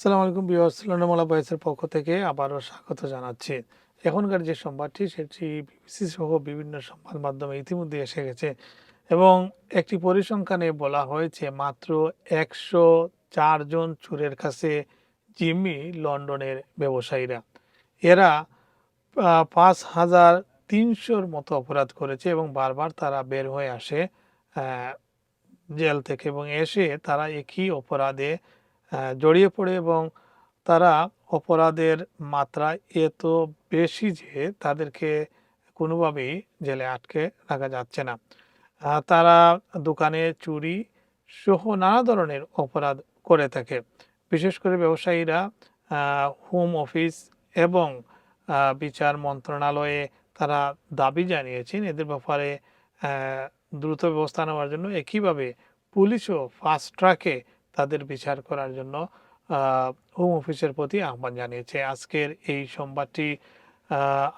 আসসালামু আলাইকুম ভিউয়ার্স, লন্ডনমালা বয়েসের পক্ষ থেকে আবারও স্বাগত জানাচ্ছি। এখনকার যে সংবাদটি সেটি বিবিসি সহ বিভিন্ন সংবাদ মাধ্যমে ইতিমধ্যে এসে গেছে এবং একটি পরিসংখ্যানে বলা হয়েছে মাত্র 104 জন চোরের কাছে জিম্মি লন্ডনের ব্যবসায়ীরা। এরা 5300-র মতো অপরাধ করেছে এবং বারবার তারা বের হয়ে আসে জেল থেকে এবং এসে তারা একই অপরাধে জড়িয়ে পড়ে এবং তারা অপরাধের মাত্রা এত বেশি যে তাদেরকে কোনোভাবেই জেলে আটকে রাখা যাচ্ছে না। তারা দোকানে চুরি সহ নানা ধরনের অপরাধ করে থাকে। বিশেষ করে ব্যবসায়ীরা হোম অফিস এবং বিচার মন্ত্রণালয়ে তারা দাবি জানিয়েছেন এদের ব্যাপারে দ্রুত ব্যবস্থা নেওয়ার জন্য। একইভাবে পুলিশও ফাস্ট ট্র্যাকে তাদের বিচার করার জন্য হোম অফিসের প্রতি আহ্বান জানিয়েছে। আজকের এই সংবাদটি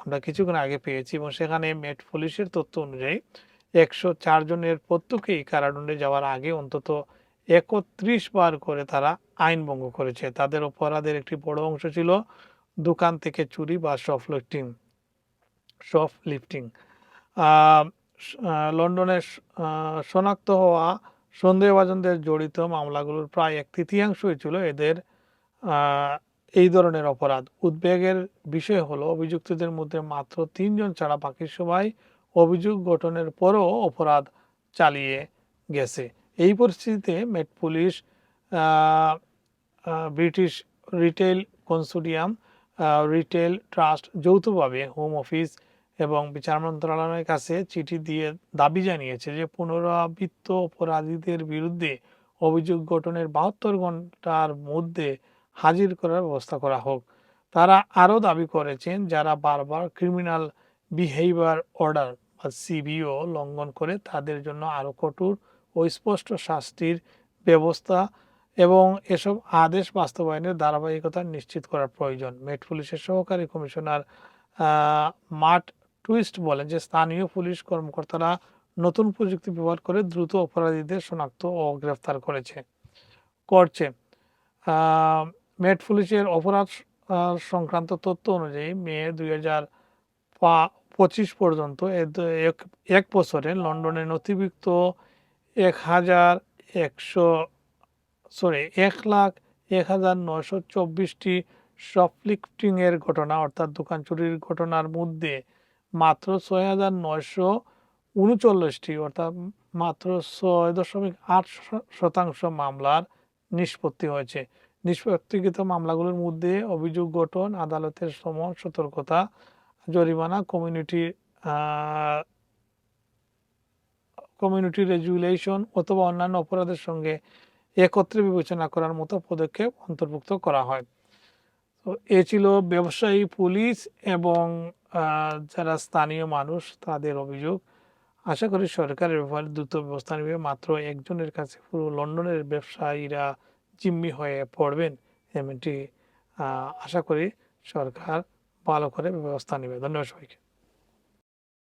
আমরা কিছুক্ষণ আগে পেয়েছি এবং সেখানে মেট পুলিশের তথ্য অনুযায়ী 104 জনের প্রত্যেকেই কারাদণ্ডে যাওয়ার আগে অন্তত 31 বার করে তারা আইন ভঙ্গ করেছে। তাদের অপরাধের একটি বড় অংশ ছিল দোকান থেকে চুরি বা শপলিফটিং। লন্ডনে শনাক্ত হওয়া সন্দেহভাজনদের জড়িত মামলাগুলোর প্রায় 1/3 ছিল এদের এই ধরনের অপরাধ। উদ্বেগের বিষয় হলো অভিযুক্তদের মধ্যে মাত্র 3 জন ছাড়া বাকি সবাই অভিযোগ গঠনের পরও অপরাধ চালিয়ে গেছে। এই পরিস্থিতিতে Met police, British retail consortium, retail trust যৌথভাবে হোম অফিস এবং বিচার মন্ত্রণালয়ের কাছে চিঠি দিয়ে দাবি জানিয়েছে যে পুনরাবৃত্ত অপরাধীদের বিরুদ্ধে অভিযোগ গঠনের 72 ঘন্টার মধ্যে হাজির করার ব্যবস্থা করা হোক। তারা আরও দাবি করেছেন যারা বারবার ক্রিমিনাল বিহেভিয়ার অর্ডার বা সিবিও লঙ্ঘন করে তাদের জন্য আরও কঠোর ও স্পষ্ট শাস্তির ব্যবস্থা এবং এসব আদেশ বাস্তবায়নের ধারাবাহিকতা নিশ্চিত করার প্রয়োজন। মেট পুলিশের সহকারী কমিশনার মার্ট টুইস্ট বলেন যে স্থানীয় পুলিশ কর্মকর্তারা নতুন প্রযুক্তি ব্যবহার করে দ্রুত অপরাধীদের শনাক্ত ও গ্রেফতার করছে। মেট পুলিশের অপরাধ সংক্রান্ত তথ্য অনুযায়ী মে 2025 পর্যন্ত এক বছরে লন্ডনে নথিভুক্ত 1,01,924টি শপলিফটিংয়ের ঘটনা অর্থাৎ দোকান চুরির ঘটনার মধ্যে মাত্র 6,939টি অর্থাৎ মাত্র 6.8% মামলার নিষ্পত্তি হয়েছে। নিষ্পত্তিকৃত মামলাগুলোর মধ্যে অভিযোগ গঠন, আদালতের সমন, সতর্কতা, জরিমানা, কমিউনিটি রেজুলেশন অথবা অন্যান্য অপরাধের সঙ্গে একত্রে বিবেচনা করার মতো পদক্ষেপ অন্তর্ভুক্ত করা হয়। তো এ ছিল ব্যবসায়ী, পুলিশ এবং যারা স্থানীয় মানুষ তাদের অভিযোগ। আশা করি সরকারের ব্যাপারে দ্রুত ব্যবস্থা নেবে। মাত্র একজনের কাছে পুরো লন্ডনের ব্যবসায়ীরা জিম্মি হয়ে পড়বেন এমনটি আশা করি সরকার ভালো করে ব্যবস্থা নেবে। ধন্যবাদ সবাইকে।